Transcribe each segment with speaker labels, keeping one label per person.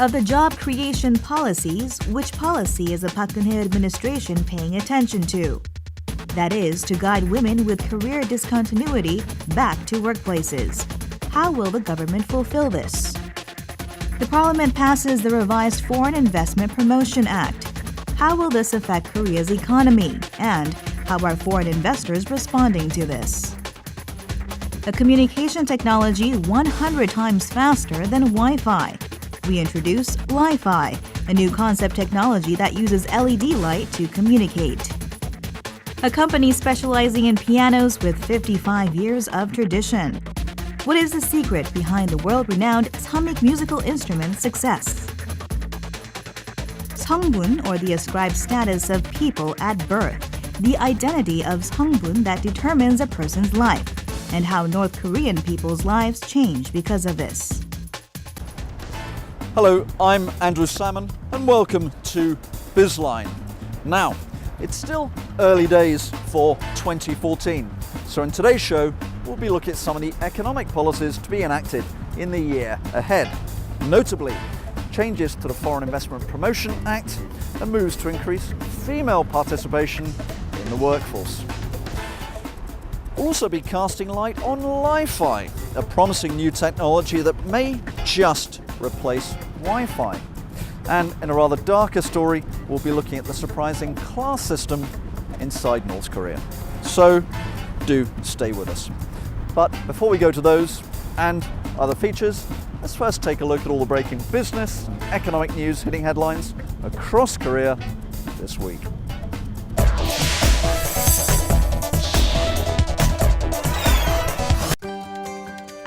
Speaker 1: Of the job creation policies, which policy is the Park Geun-hye administration paying attention to? That is, to guide women with career discontinuity back to workplaces. How will the government fulfill this? The Parliament passes the revised Foreign Investment Promotion Act. How will this affect Korea's economy? And how are foreign investors responding to this? A communication technology 100 times faster than Wi-Fi. We introduce Li-Fi, a new concept technology that uses LED light to communicate. A company specializing in pianos with 55 years of tradition. What is the secret behind the world-renowned Samick musical instrument's success? Seongbun, or the ascribed status of people at birth, the identity of Seongbun that determines a person's life, and how North Korean people's lives change because of this.
Speaker 2: Hello, I'm Andrew Salmon and welcome to Bizline. Now, it's still early days for 2014, so in today's show we'll be looking at some of the economic policies to be enacted in the year ahead. Notably, changes to the Foreign Investment Promotion Act and moves to increase female participation in the workforce. We'll also be casting light on Li-Fi, a promising new technology that may just replace Wi-Fi. And in a rather darker story, we'll be looking at the surprising class system inside North Korea. So do stay with us. But before we go to those and other features, let's first take a look at all the breaking business and economic news hitting headlines across Korea this week.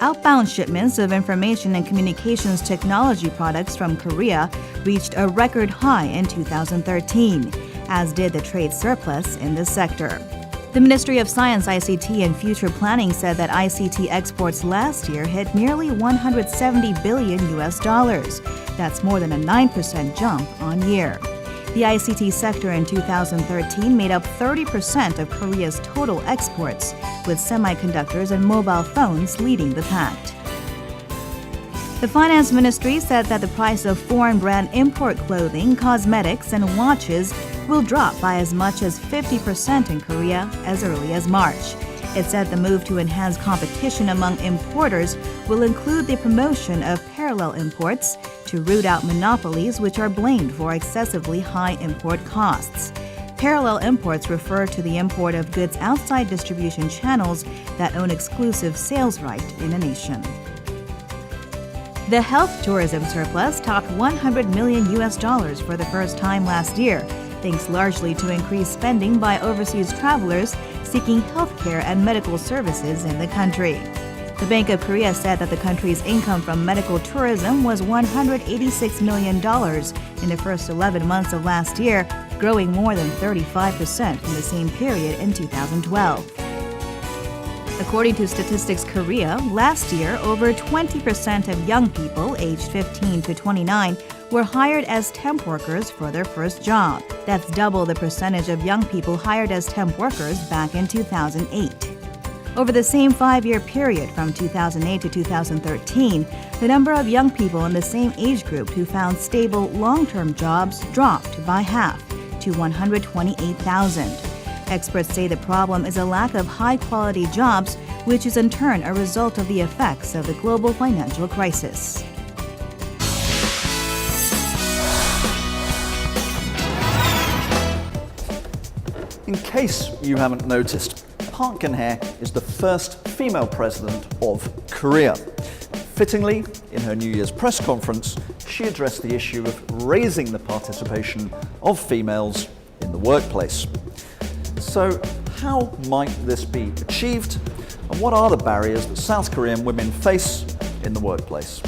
Speaker 1: Outbound shipments of information and communications technology products from Korea reached a record high in 2013, as did the trade surplus in this sector. The Ministry of Science, ICT, and Future Planning said that ICT exports last year hit nearly $170 billion. That's more than a 9% jump on year. The ICT sector in 2013 made up 30% of Korea's total exports, with semiconductors and mobile phones leading the pack. The Finance Ministry said that the price of foreign brand import clothing, cosmetics, and watches will drop by as much as 50% in Korea as early as March. It said the move to enhance competition among importers will include the promotion of parallel imports to root out monopolies which are blamed for excessively high import costs. Parallel imports refer to the import of goods outside distribution channels that own exclusive sales right in a nation. The health tourism surplus topped $100 million for the first time last year, thanks largely to increased spending by overseas travelers seeking healthcare and medical services in the country. The Bank of Korea said that the country's income from medical tourism was $186 million in the first 11 months of last year, growing more than 35% from the same period in 2012. According to Statistics Korea, last year, over 20% of young people aged 15 to 29 were hired as temp workers for their first job. That's double the percentage of young people hired as temp workers back in 2008. Over the same 5-year period from 2008 to 2013, the number of young people in the same age group who found stable long-term jobs dropped by half to 128,000. Experts say the problem is a lack of high-quality jobs, which is in turn a result of the effects of the global financial crisis.
Speaker 2: In case you haven't noticed, Park Geun-hye is the first female president of Korea. Fittingly, in her New Year's press conference, she addressed the issue of raising the participation of females in the workplace. So, how might this be achieved, and what are the barriers that South Korean women face in the workplace?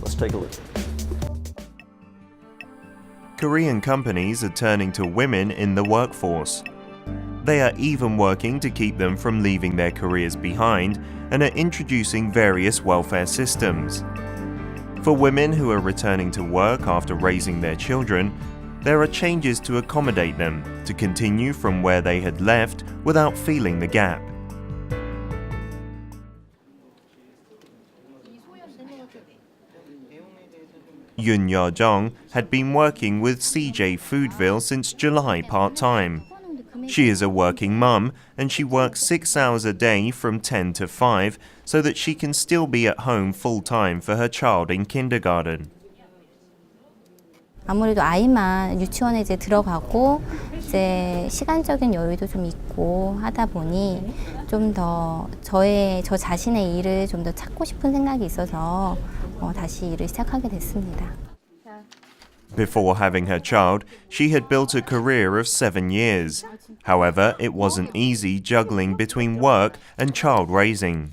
Speaker 2: Let's take a look.
Speaker 3: Korean companies are turning to women in the workforce. They are even working to keep them from leaving their careers behind and are introducing various welfare systems. For women who are returning to work after raising their children, there are changes to accommodate them to continue from where they had left without feeling the gap. Choong-yong had been working with CJ Foodville since July part-time. She is a working mum and she works 6 hours a day from 10 to 5 so that she can still be at home full-time for her child in kindergarten.
Speaker 4: 아무래도 아이만 유치원에 이제 들어가고 이제 시간적인 여유도 좀 있고 하다 보니 좀 더 저 자신의 일을 좀 더 찾고 싶은 생각이 있어서 다시 일을 시작하게 됐습니다.
Speaker 3: Before having her child, she had built a career of 7 years. However, it wasn't easy juggling between work and child raising.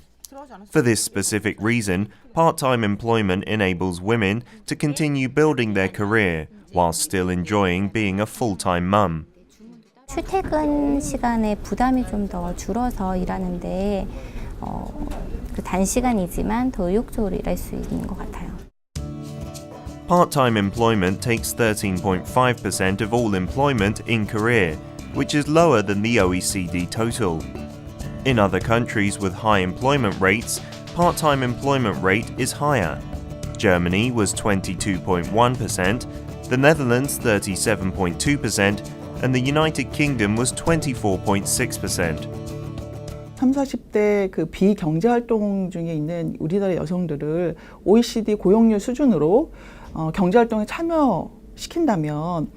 Speaker 3: For this specific reason, part-time employment enables women to continue building their career while still enjoying being a full-time mum.
Speaker 4: 출퇴근 시간에 부담이 좀 더 줄어서 일하는데 단시간이지만 더 의욕적으로 일할 수 있는 것 같아요.
Speaker 3: Part-time employment takes 13.5% of all employment in Korea, which is lower than the OECD total. In other countries with high employment rates, part-time employment rate is higher. Germany was 22.1%, the Netherlands 37.2%, and the United Kingdom was 24.6%.
Speaker 5: 30, 40대 그 비경제활동 중에 있는 우리나라 여성들을 OECD 고용률 수준으로 경제활동에 참여시킨다면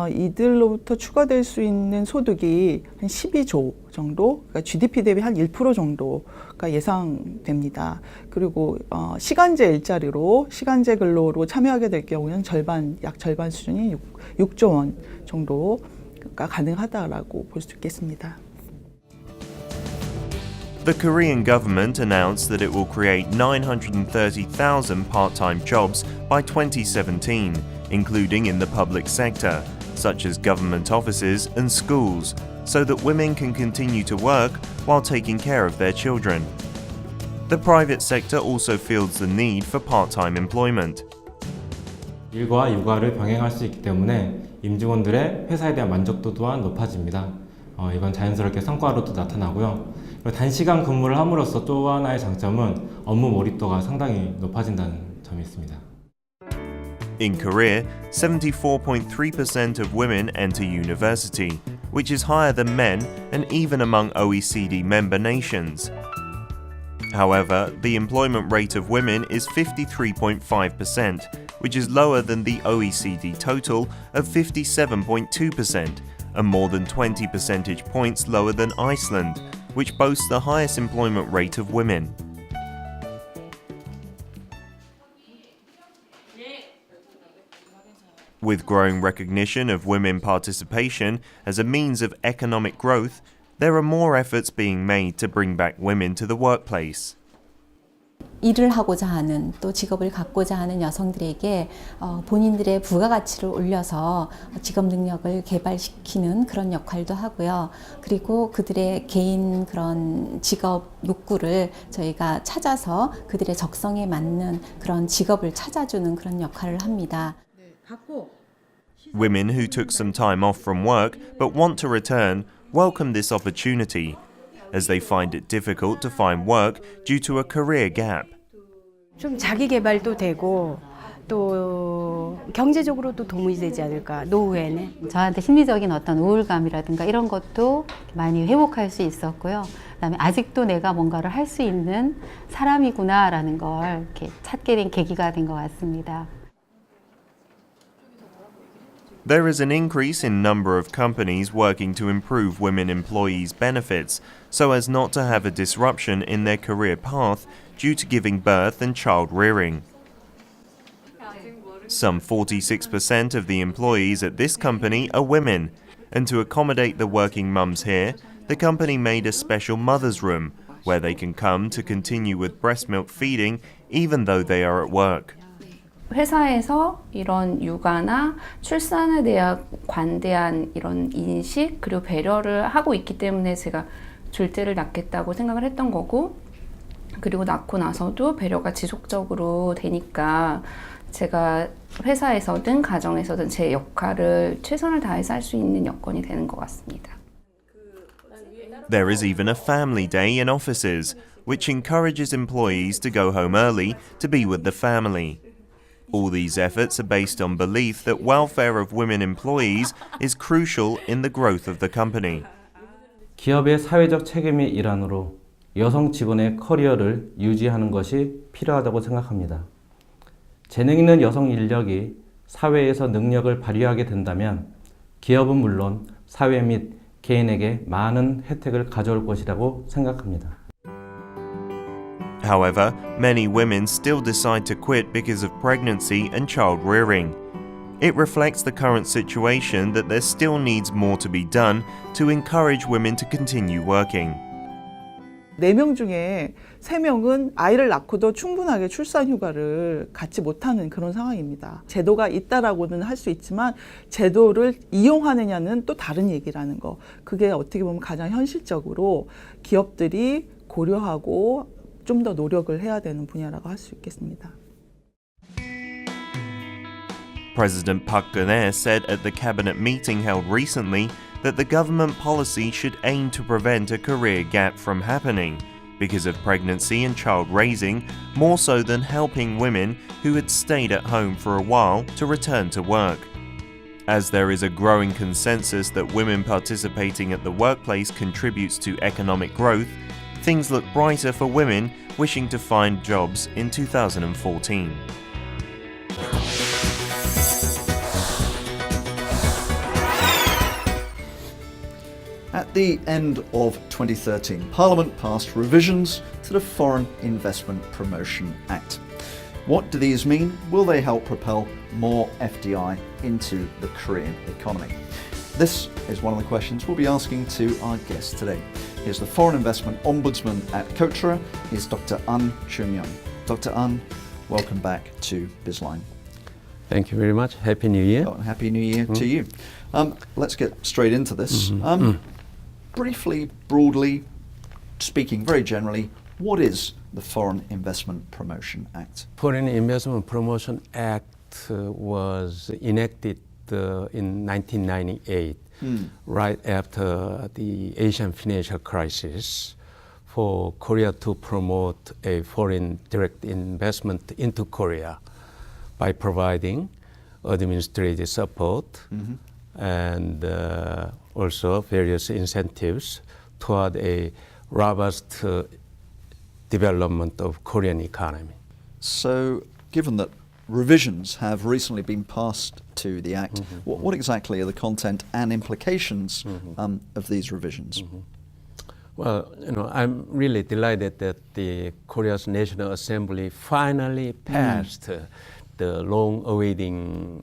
Speaker 5: 이들로부터 추가될 수 있는 소득이 한 12조 정도, 그러니까 GDP 대비 한 1% 정도가 예상됩니다. 그리고 시간제 일자리로, 시간제 근로로 참여하게 될 경우는 약 절반 수준이 6조 원 정도가 가능하다라고 볼 수 있겠습니다.
Speaker 3: The Korean government announced that it will create 930,000 part-time jobs by 2017, including in the public sector, such as government offices and schools, so that women can continue to work while taking care of their children. The private sector also feels the need for part-time employment.
Speaker 6: 일과 육아를 병행할 수 있기 때문에 임직원들의 회사에 대한 만족도 또한 높아집니다. 이건 자연스럽게 성과로도 나타나고요. 단시간 근무를 함으로써 또 하나의 장점은 업무 몰입도가 상당히 높아진다는 점이 있습니다.
Speaker 3: In Korea, 74.3% of women enter university, which is higher than men and even among OECD member nations. However, the employment rate of women is 53.5%, which is lower than the OECD total of 57.2%, and more than 20 percentage points lower than Iceland, which boasts the highest employment rate of women. With growing recognition of women participation as a means of economic growth, there are more efforts being made to bring back women to the workplace.
Speaker 7: 일을 하고자 하는 또 직업을 갖고자 하는 여성들에게 본인들의 부가가치를 올려서 직업 능력을 개발시키는 그런 역할도 하고요. 그리고 그들의 개인 그런 직업 욕구를 저희가 찾아서 그들의 적성에 맞는 그런 직업을 찾아주는 그런 역할을 합니다.
Speaker 3: Women who took some time off from work but want to return welcome this opportunity, as they find it difficult to find work due to a career gap.
Speaker 8: 좀 자기 개발도 되고 또 경제적으로도 도움이 되지 않을까, 노후에는.
Speaker 9: 저한테 심리적인 어떤 우울감이라든가 이런 것도 많이 회복할 수 있었고요. 그다음에 아직도 내가 뭔가를 할 수 있는 사람이구나라는 걸 이렇게 찾게 된 계기가 된 것 같습니다.
Speaker 3: There is an increase in number of companies working to improve women employees' benefits so as not to have a disruption in their career path due to giving birth and child rearing. Some 46% of the employees at this company are women, and to accommodate the working mums here, the company made a special mother's room where they can come to continue with breast milk feeding even though they are at work.
Speaker 10: 회사에서 이런 육아나 출산에 대한 관대한 이런 인식 그리고 배려를 하고 있기 때문에 제가 둘째를 낳겠다고 생각을 했던 거고, 그리고 낳고 나서도 배려가 지속적으로 되니까 제가 회사에서든 가정에서든 제 역할을 최선을 다해서 할 수 있는 여건이 되는 것 같습니다.
Speaker 3: There is even a family day in offices, which encourages employees to go home early to be with the family. All these efforts are based on belief that welfare of women employees is crucial in the growth of the company.
Speaker 6: 기업의 사회적 책임의 일환으로 여성 직원의 커리어를 유지하는 것이 필요하다고 생각합니다. 재능 있는 여성 인력이 사회에서 능력을 발휘하게 된다면 기업은 물론 사회 및 개인에게 많은 혜택을 가져올 것이라고 생각합니다.
Speaker 3: However, many women still decide to quit because of pregnancy and child rearing. It reflects the current situation that there still needs more to be done to encourage women to continue working.
Speaker 5: 4명 중에 3명은 아이를 낳고도 충분하게 출산 휴가를 갖지 못하는 그런 상황입니다. 제도가 있다라고는 할 수 있지만 제도를 이용하느냐는 또 다른 얘기라는 거. 그게 어떻게 보면 가장 현실적으로 기업들이 고려하고 좀 더 노력을 해야 되는 분야라고 할 수 있겠습니다.
Speaker 3: President Park Geun-hye said at the cabinet meeting held recently that the government policy should aim to prevent a career gap from happening because of pregnancy and child raising, more so than helping women who had stayed at home for a while to return to work. As there is a growing consensus that women participating at the workplace contributes to economic growth, things look brighter for women wishing to find jobs in 2014.
Speaker 2: At the end of 2013, Parliament passed revisions to the Foreign Investment Promotion Act. What do these mean? Will they help propel more FDI into the Korean economy? This is one of the questions we'll be asking to our guest today. Here's the Foreign Investment Ombudsman at Korea. Here's Dr. Choong-yong. Dr. Welcome back to Bizline.
Speaker 11: Thank you very much. Happy New Year.
Speaker 2: Oh, Happy New Year to you. Let's get straight into this. Briefly, broadly speaking, very generally, what is the Foreign Investment Promotion Act?
Speaker 11: Foreign Investment Promotion Act was enacted in 1998, right after the Asian financial crisis, for Korea to promote a foreign direct investment into Korea by providing administrative support and also various incentives toward a robust development of Korean economy.
Speaker 2: So, given that revisions have recently been passed to the Act, what exactly are the content and implications of these revisions?
Speaker 11: Well, I'm really delighted that the Korea's National Assembly finally passed the long-awaiting,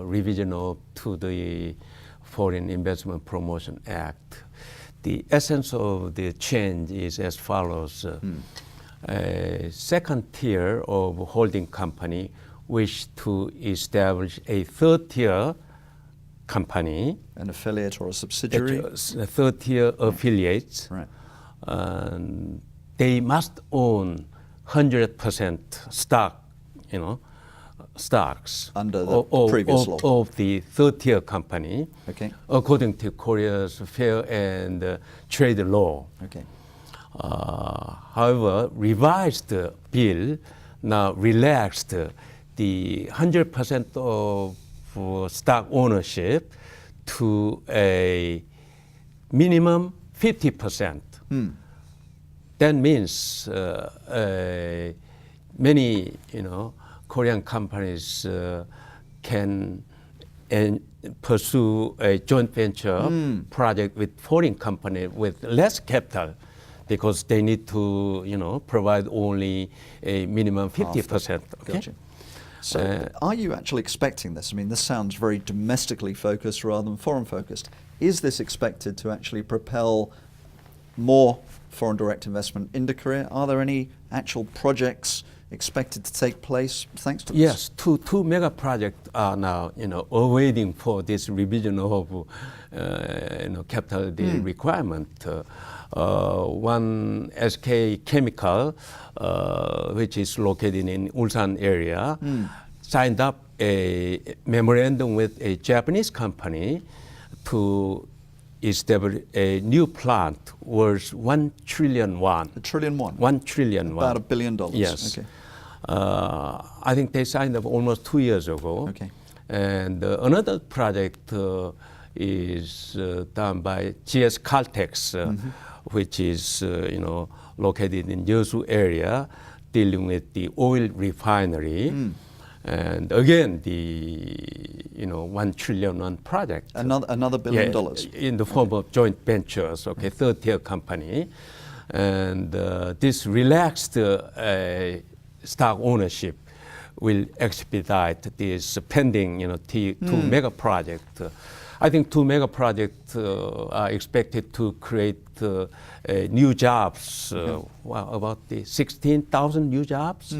Speaker 11: revision to the Foreign Investment Promotion Act. The essence of the change is as follows. A second tier of holding company wish to establish a third tier company.
Speaker 2: An affiliate or a subsidiary?
Speaker 11: A third tier affiliates.
Speaker 2: Right.
Speaker 11: They must own 100% stock, stocks
Speaker 2: under the previous law
Speaker 11: of the third tier company, according to Korea's fair and trade law. However, revised bill now relaxed the 100% of stock ownership to a minimum 50%. That means many, Korean companies can pursue a joint venture project with foreign company with less capital because they need to, provide only a minimum 50%. Okay?
Speaker 2: Gotcha. So are you actually expecting this? I mean, this sounds very domestically focused rather than foreign focused. Is this expected to actually propel more foreign direct investment into Korea? Are there any actual projects expected to take place thanks to this?
Speaker 11: Yes, two mega projects are now, awaiting for this revision of, capital requirement. One SK Chemical, which is located in Ulsan area, signed up a memorandum with a Japanese company to establish a new plant worth 1 trillion won.
Speaker 2: $1 trillion?
Speaker 11: $1 trillion won.
Speaker 2: About $1 billion.
Speaker 11: Yes.
Speaker 2: Okay.
Speaker 11: I think they signed up almost 2 years ago.
Speaker 2: Okay.
Speaker 11: And another project is done by GS Caltex, which is located in Yeosu area, dealing with the oil refinery. And again, the $1 trillion project.
Speaker 2: Another $1 billion.
Speaker 11: In the form of joint ventures, okay, third-tier company. And this relaxed stock ownership will expedite this pending, two mega project. I think 2 mega projects are expected to create new jobs, about 16,000 new jobs.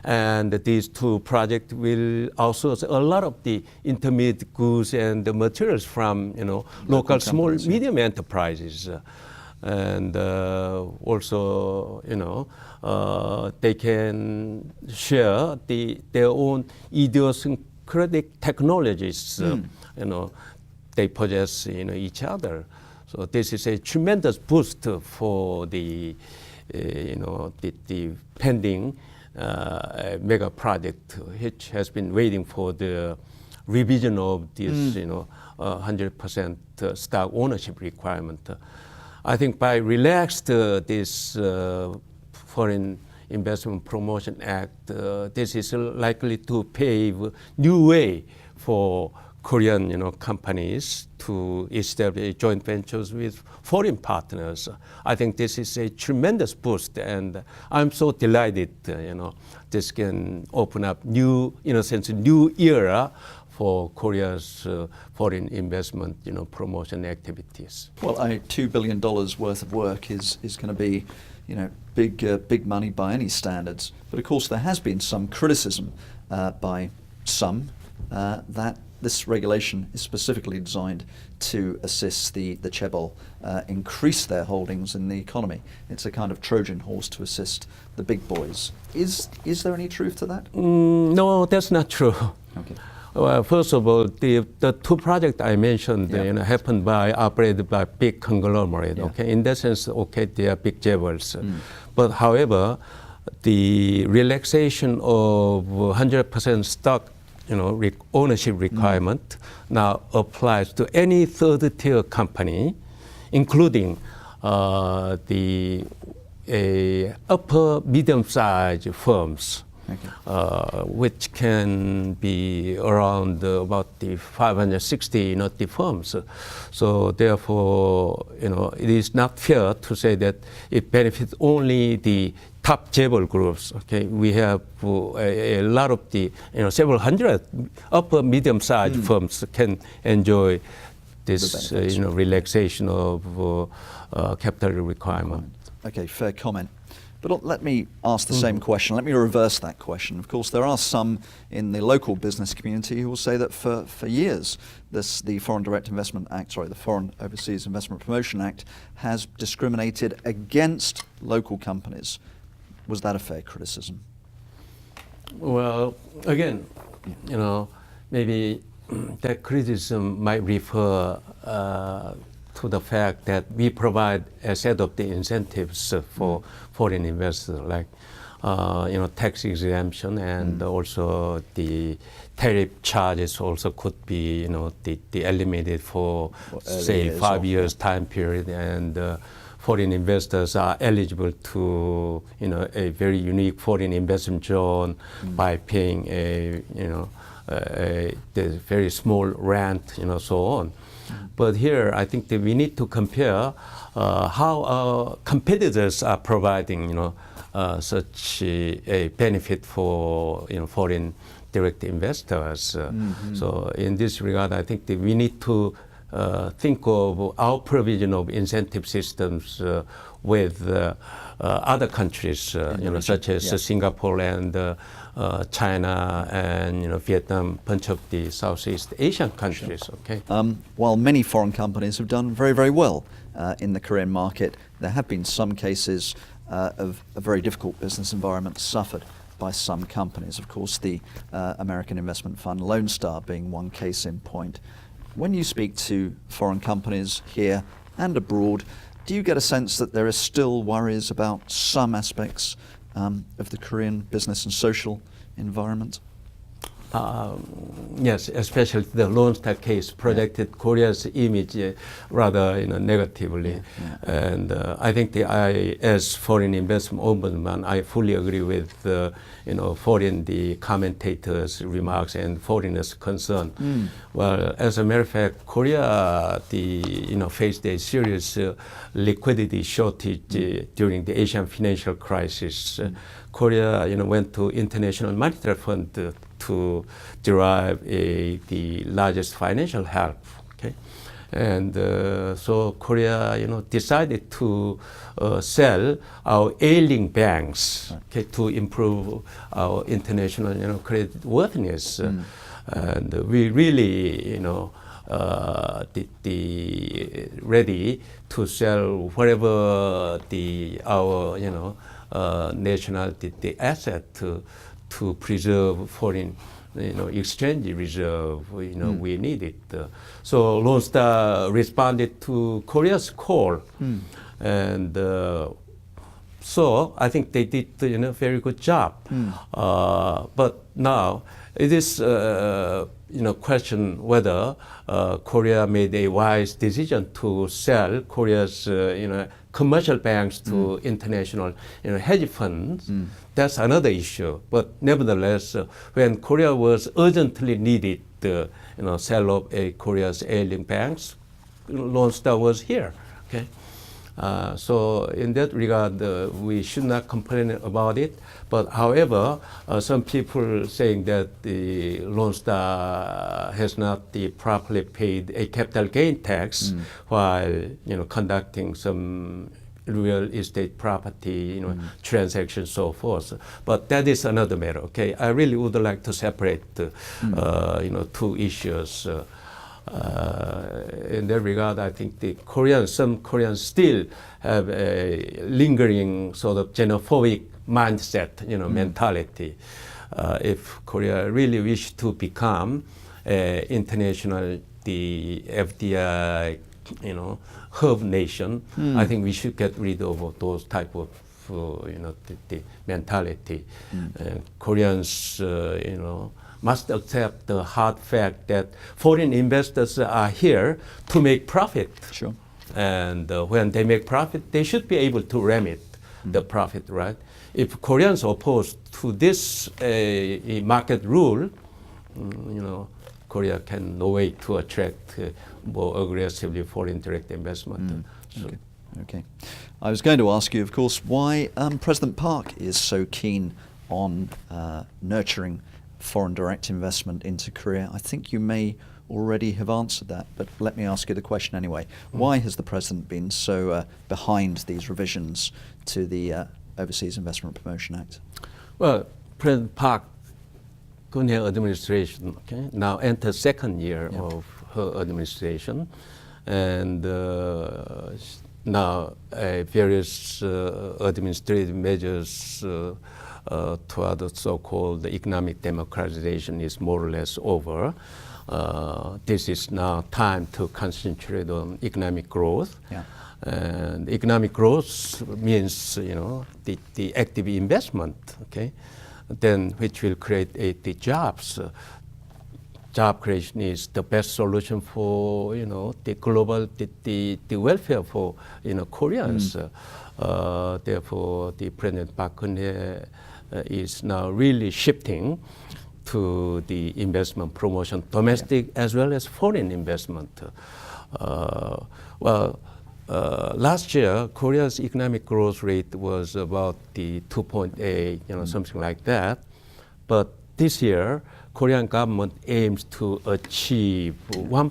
Speaker 11: And these 2 projects will outsource a lot of the intermediate goods and the materials from local small medium enterprises. And also, they can share their own idiosyncratic technologies. They possess each other. So this is a tremendous boost for the pending mega project, which has been waiting for the revision of this 100% stock ownership requirement. I think by relaxed this Foreign Investment Promotion Act, this is likely to pave new way for Korean companies to establish joint ventures with foreign partners. I think this is a tremendous boost, and I'm so delighted. This can open up new era for Korea's foreign investment, promotion activities.
Speaker 2: Well, $2 billion worth of work is going to be, big money by any standards. But of course, there has been some criticism by some that this regulation is specifically designed to assist the chaebol increase their holdings in the economy. It's a kind of Trojan horse to assist the big boys. Is there any truth to that?
Speaker 11: No, that's not true.
Speaker 2: Okay.
Speaker 11: Well, first of all, the 2 projects I mentioned, operated by big conglomerate. Okay, in that sense, they are big chaebols. But however, the relaxation of 100% stock ownership requirement now applies to any third-tier company, including the upper medium-sized firms, which can be around about the 560 the firms. So therefore, it is not fair to say that it benefits only the top chaebol groups. Okay, we have a lot of the several hundred upper medium-sized firms can enjoy this relaxation of capital requirement.
Speaker 2: Okay, fair comment. But let me ask the same question. Let me reverse that question. Of course, there are some in the local business community who will say that for years, the Foreign Direct Investment Act, the Foreign Overseas Investment Promotion Act, has discriminated against local companies. Was that a fair criticism?
Speaker 11: Well, again, maybe that criticism might refer to the fact that we provide a set of the incentives for foreign investors, like tax exemption, and also the tariff charges also could be eliminated for say 5 years time period, and foreign investors are eligible to a very unique foreign investment zone by paying the very small rent, so on. But here, I think that we need to compare how our competitors are providing, such a benefit for foreign direct investors. So in this regard, I think that we need to think of our provision of incentive systems with other countries, such as Singapore and China and Vietnam, bunch of the Southeast Asian countries. Sure. Okay.
Speaker 2: While many foreign companies have done very, very well in the Korean market, there have been some cases of a very difficult business environment suffered by some companies. Of course, the American investment fund Lone Star being one case in point. When you speak to foreign companies here and abroad, do you get a sense that there are still worries about some aspects of the Korean business and social environment?
Speaker 11: Yes, especially the Lone Star case projected Korea's image rather negatively. And I think as foreign investment ombudsman, I fully agree with foreign commentators' remarks and foreigners' concern. Well, as a matter of fact, Korea faced a serious liquidity shortage during the Asian financial crisis. Korea went to International Monetary Fund to derive the largest financial help. Okay, and so Korea, decided to sell our ailing banks, okay, to improve our international, credit worthiness, and we really, ready to sell whatever our national asset to preserve foreign exchange reserve we needed. So Lone Star responded to Korea's call, and so I think they did a very good job. But now it is question whether Korea made a wise decision to sell Korea's commercial banks to international hedge funds. That's another issue. But nevertheless, when Korea was urgently needed sell off Korea's ailing banks, Lone Star was here. Okay. So in that regard, we should not complain about it. But however, some people saying that the Lone Star has not properly paid a capital gain tax while conducting some real estate property transactions, so forth. But that is another matter. Okay, I really would like to separate two issues. In that regard, I think some Koreans still have a lingering sort of xenophobic mindset, mentality. If Korea really wish to become international, the FDI, hub nation, I think we should get rid of those type of, the mentality. Koreans, must accept the hard fact that foreign investors are here to make profit.
Speaker 2: Sure.
Speaker 11: And when they make profit, they should be able to remit the profit, right? If Koreans oppose to this market rule, Korea can no way to attract more aggressively foreign direct investment.
Speaker 2: Okay. I was going to ask you, of course, why President Park is so keen on nurturing foreign direct investment into Korea. I think you may already have answered that, but let me ask you the question anyway. Why has the President been so behind these revisions to the Overseas Investment Promotion Act?
Speaker 11: Well, President Park Geun-hye administration now enters second year of her administration, and now various administrative measures toward the so-called economic democratization is more or less over. This is now time to concentrate on economic growth. And economic growth means, the active investment, okay, then which will create the jobs. Job creation is the best solution for, the global, the welfare for, Koreans. Therefore, the President Park Geun-hye is now really shifting to the investment promotion, domestic as well as foreign investment. Last year, Korea's economic growth rate was about the 2.8, something like that. But this year, Korean government aims to achieve 1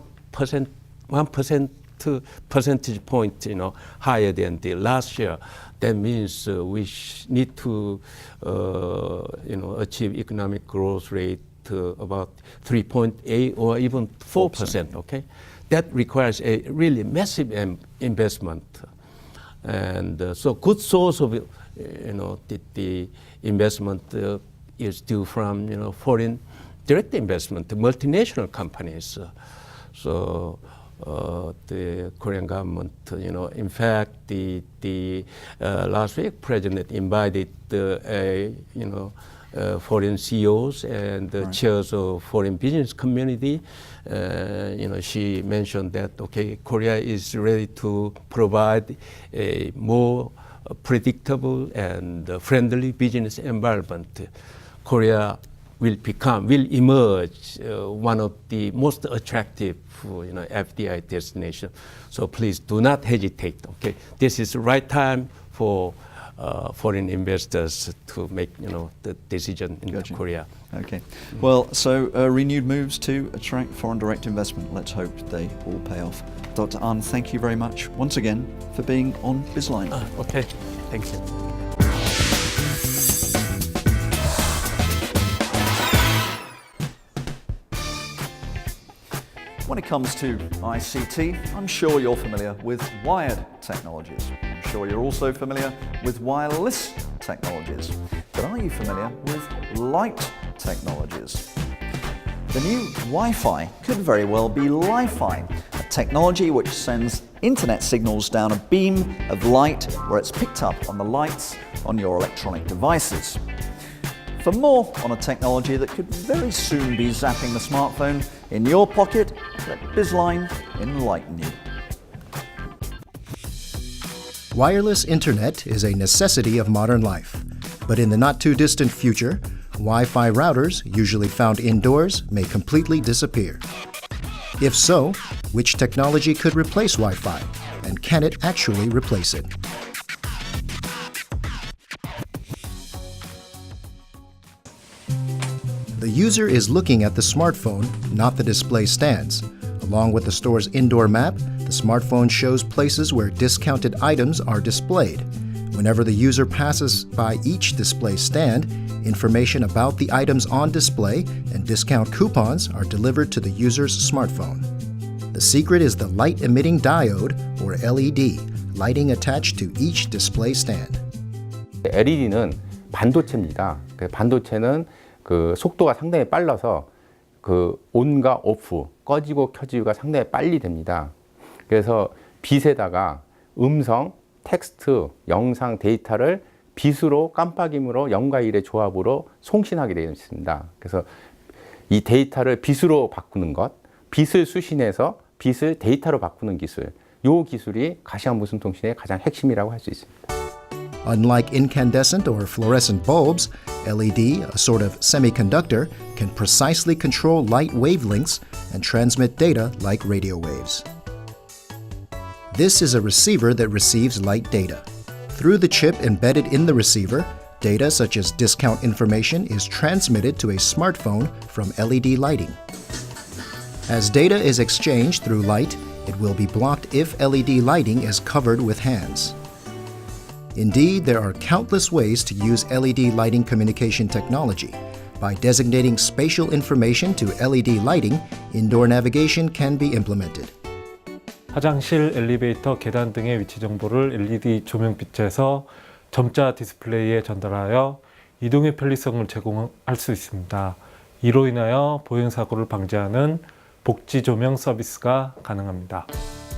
Speaker 11: percentage point, higher than the last year. That means we need to, achieve economic growth rate about 3.8 or even 4%. Okay, that requires a really massive investment, and so good source of, the investment is due from, foreign direct investment, multinational companies. So the Korean government. In fact, the last week President invited foreign CEOs and the chairs of foreign business community. She mentioned that Korea is ready to provide a more predictable and friendly business environment. Korea will emerge one of the most attractive FDI destination. So please do not hesitate. This is the right time for foreign investors to make the decision in Korea.
Speaker 2: Okay. Well, so renewed moves to attract foreign direct investment. Let's hope they all pay off. Dr. An, thank you very much once again for being on Bizline.
Speaker 11: Okay, thank you.
Speaker 2: When it comes to ICT, I'm sure you're familiar with wired technologies. I'm sure you're also familiar with wireless technologies. But are you familiar with light technologies? The new Wi-Fi could very well be Li-Fi, a technology which sends internet signals down a beam of light where it's picked up on the lights on your electronic devices. For more on a technology that could very soon be zapping the smartphone in your pocket, let Bizline enlighten you.
Speaker 12: Wireless internet is a necessity of modern life, but in the not-too-distant future, Wi-Fi routers, usually found indoors, may completely disappear. If so, which technology could replace Wi-Fi, and can it actually replace it? The user is looking at the smartphone, not the display stands. Along with the store's indoor map, the smartphone shows places where discounted items are displayed. Whenever the user passes by each display stand, information about the items on display and discount coupons are delivered to the user's smartphone. The secret is the light-emitting diode, or LED, lighting attached to each display stand.
Speaker 13: LED는 반도체입니다. 반도체는 그 속도가 상당히 빨라서 그 온과 오프, 꺼지고 켜지고가 상당히 빨리 됩니다. 그래서 빛에다가 음성, 텍스트, 영상 데이터를 빛으로 깜빡임으로 0과 1의 조합으로 송신하게 되어 있습니다. 그래서 이 데이터를 빛으로 바꾸는 것, 빛을 수신해서 빛을 데이터로 바꾸는 기술, 이 기술이 가시광 무선 통신의 가장 핵심이라고 할 수 있습니다.
Speaker 12: Unlike incandescent or fluorescent bulbs, LED, a sort of semiconductor, can precisely control light wavelengths and transmit data like radio waves. This is a receiver that receives light data. Through the chip embedded in the receiver, data such as discount information is transmitted to a smartphone from LED lighting. As data is exchanged through light, it will be blocked if LED lighting is covered with hands. Indeed, there are countless ways to use LED lighting communication technology. By designating spatial information to LED lighting, indoor navigation can be implemented.
Speaker 14: 화장실, 엘리베이터, 계단 등의 위치 정보를 LED 조명빛에서 점자 디스플레이에 전달하여 이동의 편리성을 제공할 수 있습니다. 이로 인하여 보행사고를 방지하는 복지 조명 서비스가 가능합니다.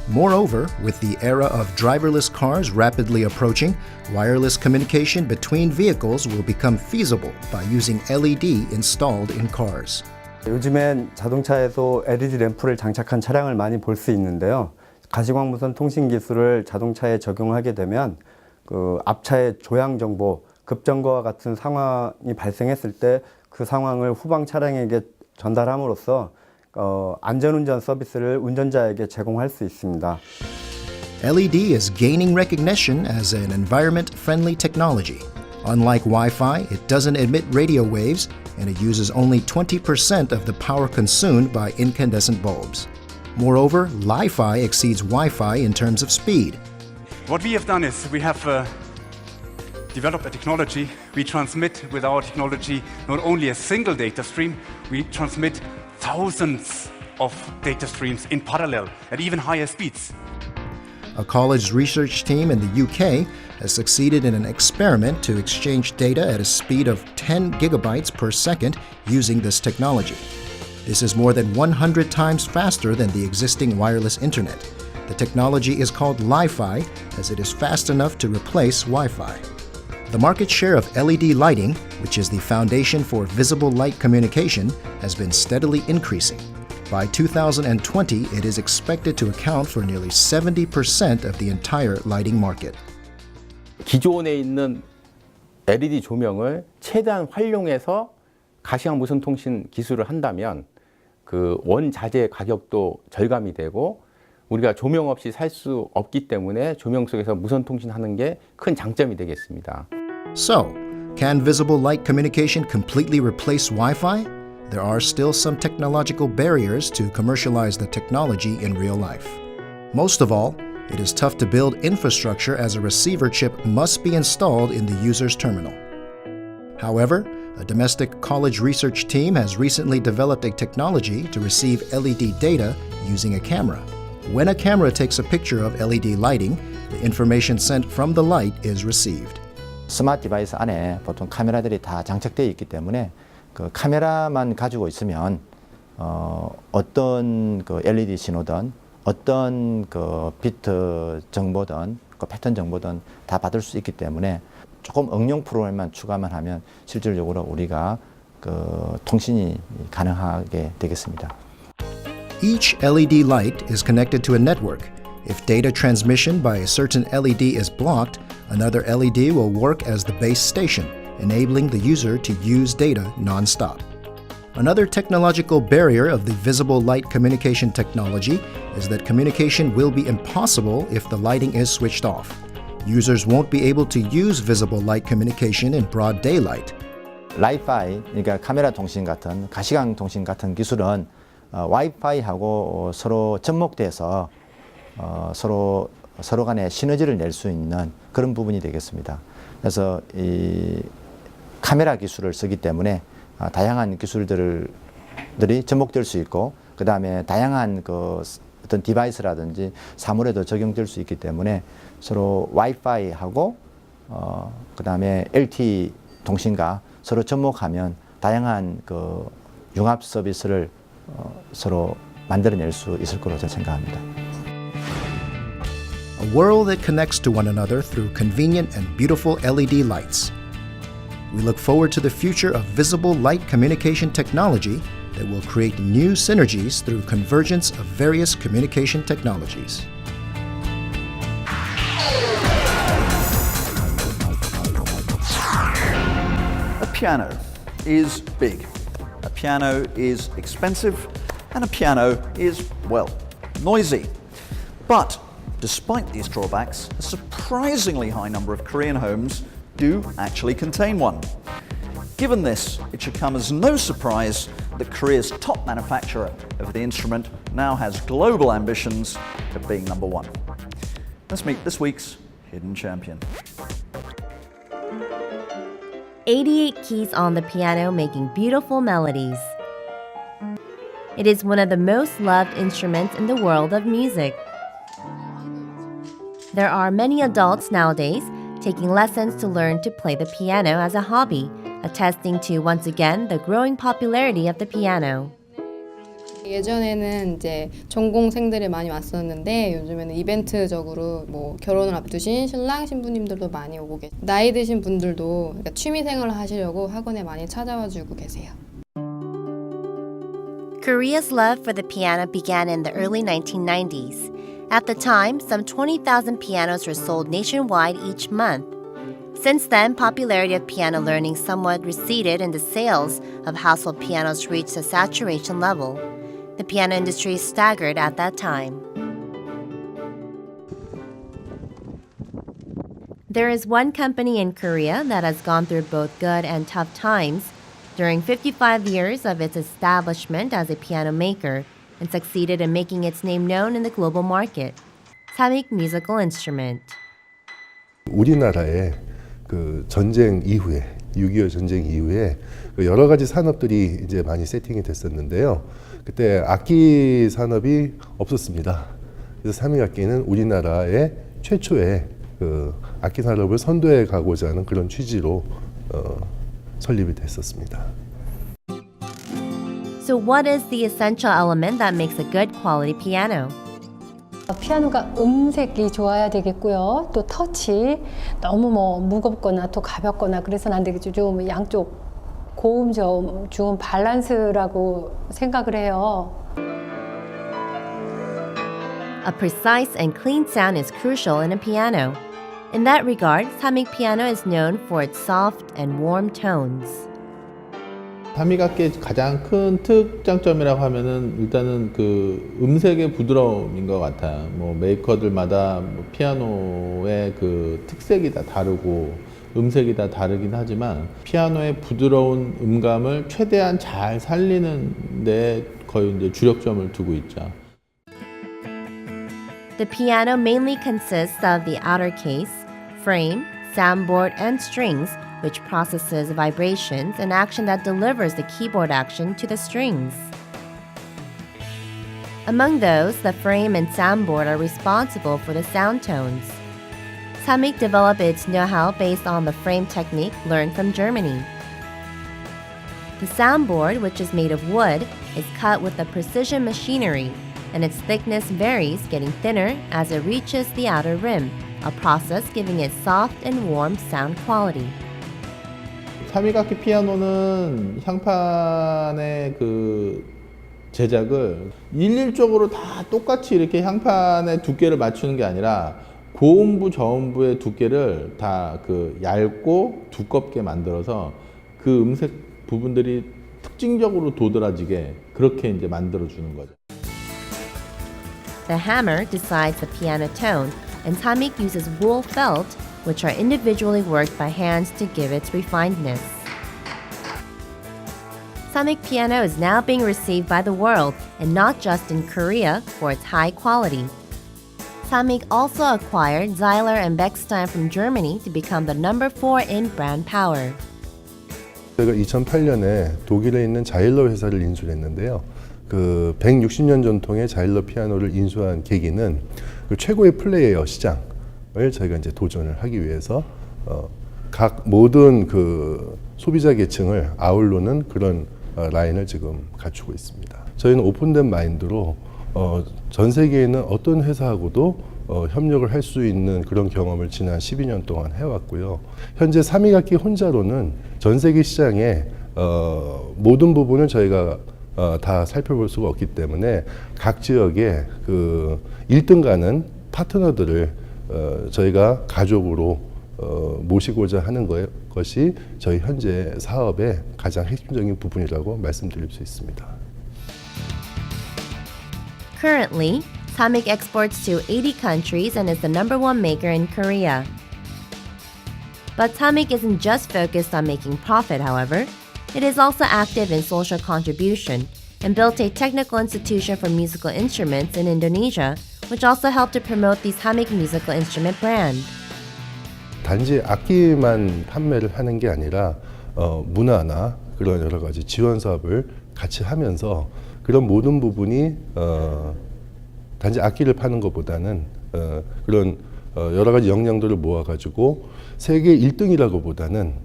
Speaker 12: Moreover, with the era of driverless cars rapidly approaching, wireless communication between vehicles will become feasible by using LED installed in cars.
Speaker 15: 요즘엔 자동차에도 LED 램프를 장착한 차량을 많이 볼 수 있는데요. 가시광 무선 통신 기술을 자동차에 적용하게 되면 그 앞차의 조향 정보, 급정거와 같은 상황이 발생했을 때 그 상황을 후방 차량에게 전달함으로써 안전운전 서비스를 운전자에게 제공할 수 있습니다.
Speaker 12: LED is gaining recognition as an environment-friendly technology. Unlike Wi-Fi, it doesn't emit radio waves, and it uses only 20% of the power consumed by incandescent bulbs. Moreover, Li-Fi exceeds Wi-Fi in terms of speed.
Speaker 16: What we have done is we have developed a technology. We transmit with our technology not only a single data stream, we transmit thousands of data streams in parallel at even higher speeds.
Speaker 12: A college research team in the UK has succeeded in an experiment to exchange data at a speed of 10 gigabytes per second using this technology. This is more than 100 times faster than the existing wireless internet. The technology is called Li-Fi, as it is fast enough to replace Wi-Fi. The market share of LED lighting, which is the foundation for visible light communication, has been steadily increasing. By 2020, it is expected to account for nearly 70% of the entire lighting market.
Speaker 13: 기존에 있는 LED 조명을 최대한 활용해서 가시광 무선 통신 기술을 한다면 그 원자재 가격도 절감이 되고 우리가 조명 없이 살 수 없기 때문에 조명 속에서 무선 통신하는 게 큰 장점이 되겠습니다.
Speaker 12: So, can visible light communication completely replace Wi-Fi? There are still some technological barriers to commercialize the technology in real life. Most of all, it is tough to build infrastructure as a receiver chip must be installed in the user's terminal. However, a domestic college research team has recently developed a technology to receive LED data using a camera. When a camera takes a picture of LED lighting, the information sent from the light is received.
Speaker 17: 스마트 디바이스 안에 보통 카메라들이 다 장착되어 있기 때문에 그 카메라만 가지고 있으면 어떤 그 LED 신호든 어떤 그 비트 정보든 그 패턴 정보든 다 받을 수 있기 때문에 조금 응용 프로그램만 추가만 하면 실질적으로 우리가 그 통신이 가능하게 되겠습니다.
Speaker 12: Each LED light is connected to a network. If data transmission by a certain LED is blocked, another LED will work as the base station, enabling the user to use data non-stop. Another technological barrier of the visible light communication technology is that communication will be impossible if the lighting is switched off. Users won't be able to use visible light communication in broad daylight.
Speaker 17: Li-Fi, 그러니까 카메라 통신 같은 가시광 통신 같은 기술은 와이파이하고 서로 접목돼서 서로 간에 시너지를 낼 수 있는 그런 부분이 되겠습니다. 그래서 이 카메라 기술을 쓰기 때문에 다양한 기술들이 접목될 수 있고 그 다음에 다양한 그 어떤 디바이스라든지 사물에도 적용될 수 있기 때문에 서로 와이파이하고 그 다음에 LTE 통신과 서로 접목하면 다양한 그 융합 서비스를 서로 만들어낼 수 있을 거로 저는 생각합니다.
Speaker 12: A world that connects to one another through convenient and beautiful LED lights. We look forward to the future of visible light communication technology that will create new synergies through convergence of various communication technologies.
Speaker 2: A piano is big, a piano is expensive, and a piano is, well, noisy. But despite these drawbacks, a surprisingly high number of Korean homes do actually contain one. Given this, it should come as no surprise that Korea's top manufacturer of the instrument now has global ambitions of being number one. Let's meet this week's hidden champion.
Speaker 18: 88 keys on the piano making beautiful melodies. It is one of the most loved instruments in the world of music. There are many adults nowadays taking lessons to learn to play the piano as a hobby, attesting to once again the growing popularity of the piano.
Speaker 19: 예전에는 이제 전공생들이 많이 왔었는데 요즘에는 이벤트적으로 뭐 결혼을 앞두신 신랑 신부님들도 많이 오고 계세요. 나이 드신 분들도 그러니까 취미 생활을 하시려고 학원에 많이 찾아와 주고 계세요.
Speaker 18: Korea's love for the piano began in the early 1990s. At the time, some 20,000 pianos were sold nationwide each month. Since then, popularity of piano learning somewhat receded and the sales of household pianos reached a saturation level. The piano industry staggered at that time. There is one company in Korea that has gone through both good and tough times during 55 years of its establishment as a piano maker and succeeded in making its name known in the global market. Samick Musical Instrument.
Speaker 20: 우리나라에 그 전쟁 이후에 6.25 전쟁 이후에 여러 가지 산업들이 이제 많이 세팅이 됐었는데요. 그때 악기 산업이 없었습니다. 그래서 사믹 악기는 우리나라의 최초의 그 악기 산업을 선도해 가고자 하는 그런 취지로 설립이 됐었습니다.
Speaker 18: So what is the essential element that makes a good quality piano?
Speaker 21: 피아노가 음색이 좋아야 되겠고요. 또 터치, 너무 뭐 무겁거나 또 가볍거나 그래서는 안 되겠죠. 좀 양쪽 고음, 저음, 중음 밸런스라고 생각을 해요.
Speaker 18: A precise and clean sound is crucial in a piano. In that regard, Samick piano is known for its soft and warm tones.
Speaker 22: 사믹 악기의 가장 큰 특장점이라고 하면은 일단은 그 음색의 부드러움인 것 같아요. 뭐 메이커들마다 뭐 피아노의 그 특색이 다 다르고 음색이 다 다르긴 하지만 피아노의 부드러운 음감을 최대한 잘 살리는 데 거의 이제 주력점을 두고 있죠.
Speaker 18: The piano mainly consists of the outer case, frame, soundboard, and strings, which processes vibrations, an action that delivers the keyboard action to the strings. Among those, the frame and soundboard are responsible for the sound tones. Samick developed its know-how based on the frame technique learned from Germany. The soundboard, which is made of wood, is cut with a precision machinery, and its thickness varies, getting thinner as it reaches the outer rim, a process giving it soft and warm sound quality.
Speaker 22: 사믹악기 피아노는 향판의 그 제작을 일률적으로 다 똑같이 이렇게 향판의 두께를 맞추는 게 아니라 고음부, 저음부의 두께를 다 그 얇고 두껍게 만들어서 그 음색 부분들이 특징적으로 도드라지게 그렇게 이제 만들어 주는 거죠.
Speaker 18: The hammer decides the piano tone, and Samick uses wool felt, which are individually worked by hands to give its refinedness. Samick piano is now being received by the world, and not just in Korea, for its high quality. Samick also acquired Zeiler and Bechstein from Germany to become the number 4 in brand power.
Speaker 20: 제가 2008년에 독일에 있는 자일러 회사를 인수했는데요. 그 160년 전통의 자일러 피아노를 인수한 계기는 그 최고의 플레이어 시장을 저희가 이제 도전을 하기 위해서 각 모든 그 소비자 계층을 아우르는 그런 라인을 지금 갖추고 있습니다. 저희는 오픈된 마인드로 전 세계에 있는 어떤 회사하고도 협력을 할 수 있는 그런 경험을 지난 12년 동안 해왔고요. 현재 사믹악기 혼자로는 전 세계 시장의 모든 부분을 저희가 다 살펴볼 수가 없기 때문에 각 지역에 그 1등 가는 파트너들을 저희가 가족으로 모시고자 하는 것이 저희 현재 사업의 가장 핵심적인 부분이라고 말씀드릴 수 있습니다.
Speaker 18: Currently, Samick exports to 80 countries and is the number 1 maker in Korea. But Samick isn't just focused on making profit, however. It is also active in social contribution and built a technical institution for musical instruments in Indonesia, which also helped to promote the Samick musical instrument brand.
Speaker 20: 단지 악기만 판매를 하는 게 아니라 문화나 그런 여러 가지 지원 사업을 같이 하면서 그런 모든 부분이 단지 악기를 파는 것보다는 그런 여러 가지 역량들을 모아가지고 세계 1등이라고 보다는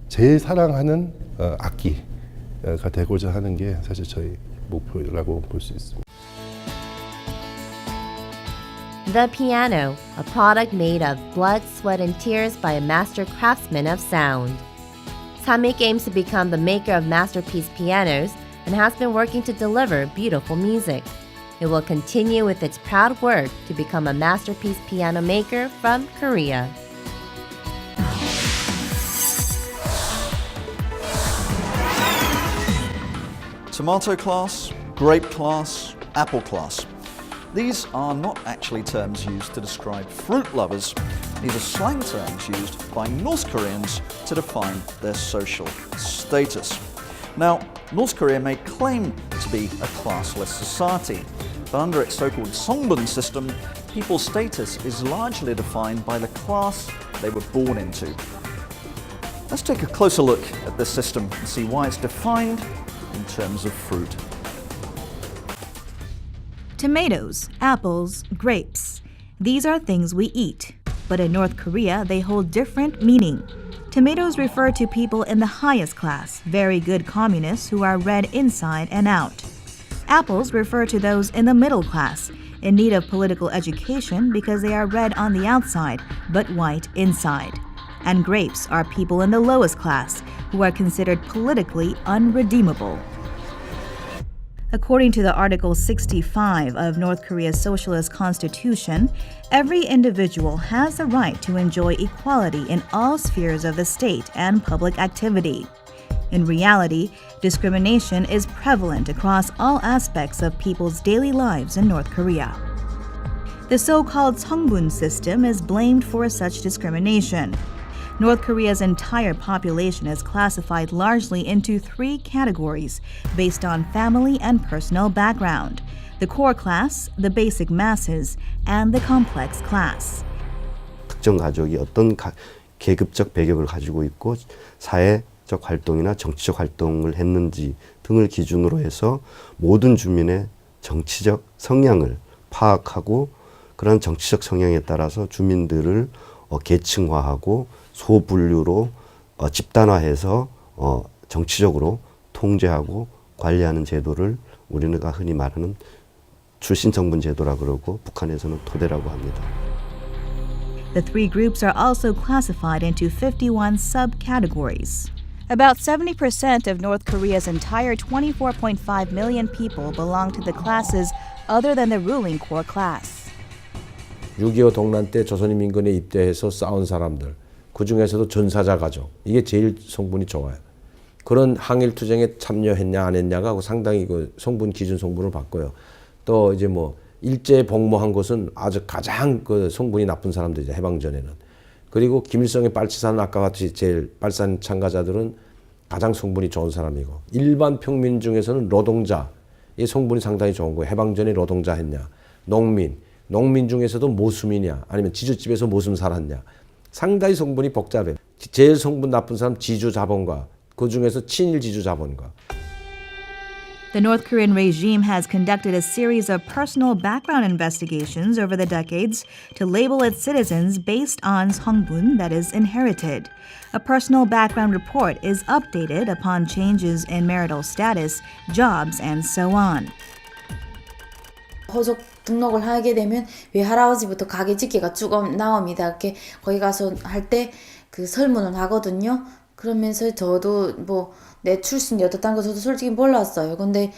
Speaker 20: 제일 사랑하는 악기가 되고자 하는 게 사실 저희 목표라고 볼 수 있습니다.
Speaker 18: The piano, a product made of blood, sweat, and tears by a master craftsman of sound. Samick aims to become the maker of masterpiece pianos and has been working to deliver beautiful music. It will continue with its proud work to become a masterpiece piano maker from Korea.
Speaker 2: Tomato class, grape class, apple class. These are not actually terms used to describe fruit lovers. These are slang terms used by North Koreans to define their social status. Now, North Korea may claim to be a classless society, but under its so-called Songbun system, people's status is largely defined by the class they were born into. Let's take a closer look at this system and see why it's defined in terms of fruit.
Speaker 1: Tomatoes, apples, grapes. These are things we eat, but in North Korea they hold different meaning. Tomatoes refer to people in the highest class, very good communists who are red inside and out. Apples refer to those in the middle class, in need of political education because they are red on the outside but white inside. And grapes are people in the lowest class who are considered politically unredeemable. According to the Article 65 of North Korea's Socialist Constitution, every individual has the right to enjoy equality in all spheres of the state and public activity. In reality, discrimination is prevalent across all aspects of people's daily lives in North Korea. The so-called Songbun system is blamed for such discrimination. North Korea's entire population is classified largely into three categories based on family and personal background: the core class, the basic masses, and the complex class.
Speaker 4: 특정 가족이 어떤 계급적 배경을 가지고 있고 사회적 활동이나 정치적 활동을 했는지 등을 기준으로 해서 모든 주민의 정치적 성향을 파악하고 그런 정치적 성향에 따라서 주민들을 계층화하고 소분류로 집단화해서 정치적으로 통제하고 관리하는 제도를 우리가 흔히 말하는 출신성분 제도라 그러고 북한에서는 토대라고 합니다.
Speaker 1: The three groups are also classified into 51 subcategories. About 70% of North Korea's entire 24.5 million people belong to the classes other than the ruling core class.
Speaker 7: 6.25 동란 때 조선인민군에 입대해서 싸운 사람들, 그 중에서도 전사자 가족, 이게 제일 성분이 좋아요. 그런 항일투쟁에 참여했냐 안 했냐가 상당히 그 성분 기준 성분을 바꿔요. 또 이제 뭐 일제 복무한 것은 아주 가장 그 성분이 나쁜 사람들이죠, 해방 전에는. 그리고 김일성의 빨치산 아까 같이 제일 빨산 참가자들은 가장 성분이 좋은 사람이고, 일반 평민 중에서는 노동자, 이 성분이 상당히 좋은 거예요. 해방 전에 노동자 했냐, 농민 중에서도 모수민이야, 아니면 지주집에서 모순 살았냐. 상당히 성분이 복잡해. 제일 성분 나쁜 사람 지주 자본가, 그 중에서 친일 지주 자본가.
Speaker 1: The North Korean regime has conducted a series of personal background investigations over the decades to label its citizens based on songbun, that is, inherited. A personal background report is updated upon changes in marital status, jobs, and so on.
Speaker 23: 호적 등록을 하게 되면 외할아버지부터 가게 집계가 쭉 나옵니다. 이렇게 거기 가서 할 때 그 설문을 하거든요. 그러면서 저도 뭐 내 출신이 어떻다는 거 저도 솔직히 몰랐어요. 근데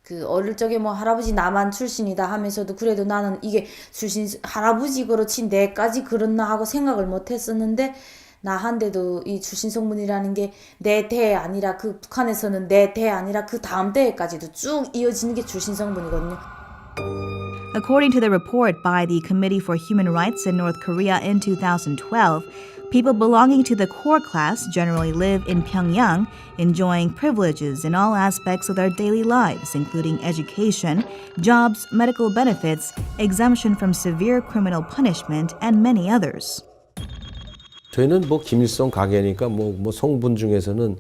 Speaker 23: 그 어릴 적에 뭐 할아버지 나만 출신이다 하면서도 그래도 나는 이게 출신 할아버지 그렇지 내까지 그렇나 하고 생각을 못 했었는데 나한테도 이 출신 성분이라는 게 내 대 아니라 그 북한에서는 내 대 아니라 그 다음 대까지도 쭉 이어지는 게 출신 성분이거든요.
Speaker 1: According to the report by the Committee for Human Rights in North Korea in 2012, people belonging to the core class generally live in Pyongyang, enjoying privileges in all aspects of their daily lives, including education, jobs, medical benefits, exemption from severe criminal punishment, and many others.
Speaker 7: 저희는 뭐 김일성 가게니까 뭐 성분 중에서는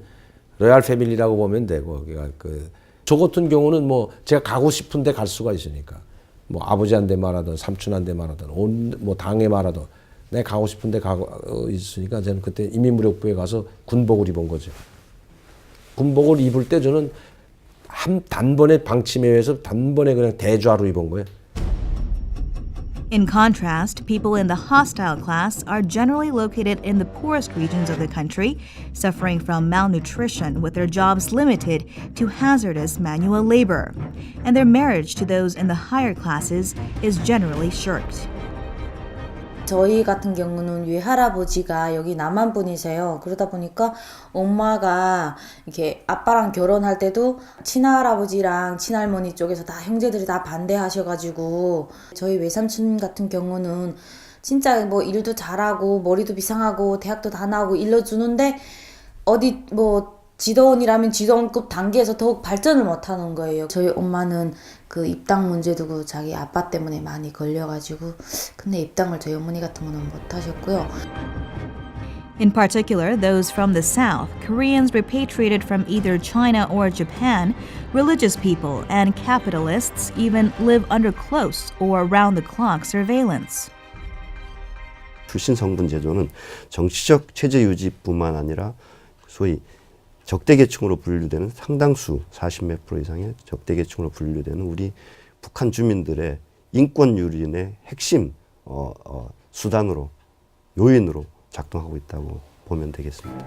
Speaker 7: 로얄 패밀리라고 보면 되고, 저 같은 경우는 뭐 제가 가고 싶은데 갈 수가 있으니까, 뭐 아버지한테 말하든 삼촌한테 말하든 뭐 당에 말하든 내가 가고 싶은데 가고 있으니까 저는 그때 인민무력부에 가서 군복을 입은 거죠. 군복을 입을 때 저는 단번에 방침에 의해서 단번에 그냥 대좌로 입은 거예요.
Speaker 1: In contrast, people in the hostile class are generally located in the poorest regions of the country, suffering from malnutrition with their jobs limited to hazardous manual labor, and their marriage to those in the higher classes is generally shirked.
Speaker 23: 저희 같은 경우는 외할아버지가 여기 남한 분이세요. 그러다 보니까 엄마가 이렇게 아빠랑 결혼할 때도 친할아버지랑 친할머니 쪽에서 다 형제들이 다 반대하셔가지고 저희 외삼촌 같은 경우는 진짜 뭐 일도 잘하고 머리도 비상하고 대학도 다 나오고 일러주는데 어디 뭐 지도원이라면 지도원급 단계에서 더욱 발전을 못하는 거예요. 저희 엄마는 그 입당 문제 두고 자기 아빠 때문에 많이 걸려가지고 근데 입당을 저희 어머니 같은 거는 못하셨고요.
Speaker 1: In particular, those from the South, Koreans repatriated from either China or Japan, religious people, and capitalists even live under close or around-the-clock surveillance.
Speaker 4: 출신 성분 제도는 정치적 체제 유지뿐만 아니라 소위 적대계층으로 분류되는 상당수 40몇 프로 이상의 적대계층으로 분류되는 우리 북한 주민들의 인권 유린의 핵심 수단으로 요인으로 작동하고 있다고 보면 되겠습니다.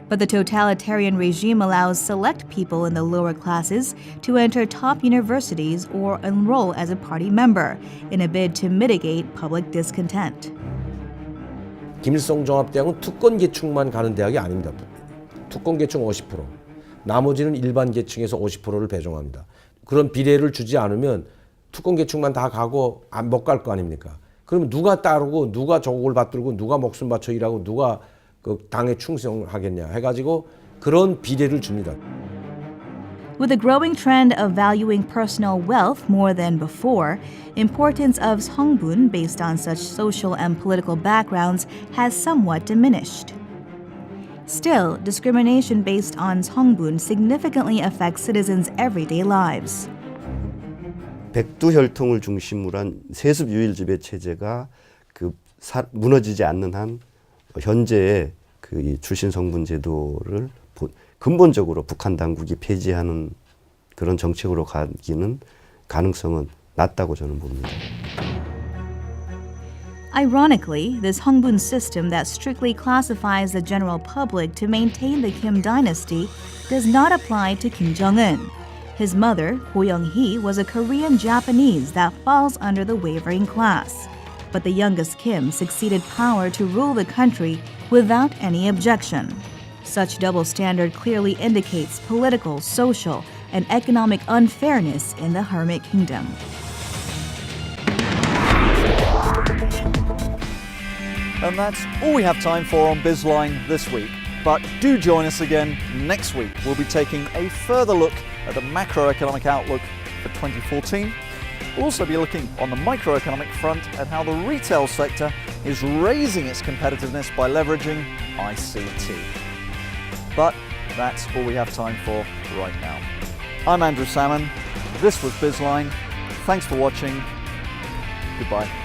Speaker 1: But the totalitarian regime allows select people in the lower classes to enter top universities or enroll as a party member in a bid to mitigate public discontent.
Speaker 7: 김일성 종합대학은 특권 계층만 가는 대학이 아닙니다. 특권 계층 50%, 나머지는 일반 계층에서 50%를 배정합니다. 그런 비례를 주지 않으면 특권 계층만 다 가고 못 갈 거 아닙니까? 그러면 누가 따르고 누가 조국을 받들고 누가 목숨 바쳐 일하고 누가 그 당에 충성하겠냐 해가지고 그런 비례를 줍니다.
Speaker 1: With the growing trend of valuing personal wealth more than before, importance of songbun based on such social and political backgrounds has somewhat diminished. Still, discrimination based on songbun significantly affects citizens' everyday lives.
Speaker 4: 백두 혈통을 중심으로 한 세습 유일 지배 체제가 무너지지 않는 한 현재의 이 출신 성분 제도를 근본적으로 북한 당국이 폐지하는 그런 정책으로 가기는 가능성은 낮다고 저는 봅니다.
Speaker 1: Ironically, this Hongbun system that strictly classifies the general public to maintain the Kim dynasty does not apply to Kim Jong-un. His mother, Choong-yong, was a Korean Japanese that falls under the wavering class. But the youngest Kim succeeded power to rule the country without any objection. Such double standard clearly indicates political, social, and economic unfairness in the Hermit Kingdom.
Speaker 2: And that's all we have time for on Bizline this week. But do join us again next week. We'll be taking a further look at the macroeconomic outlook for 2014. We'll also be looking on the microeconomic front at how the retail sector is raising its competitiveness by leveraging ICT. But that's all we have time for right now. I'm Andrew Salmon. This was Bizline. Thanks for watching. Goodbye.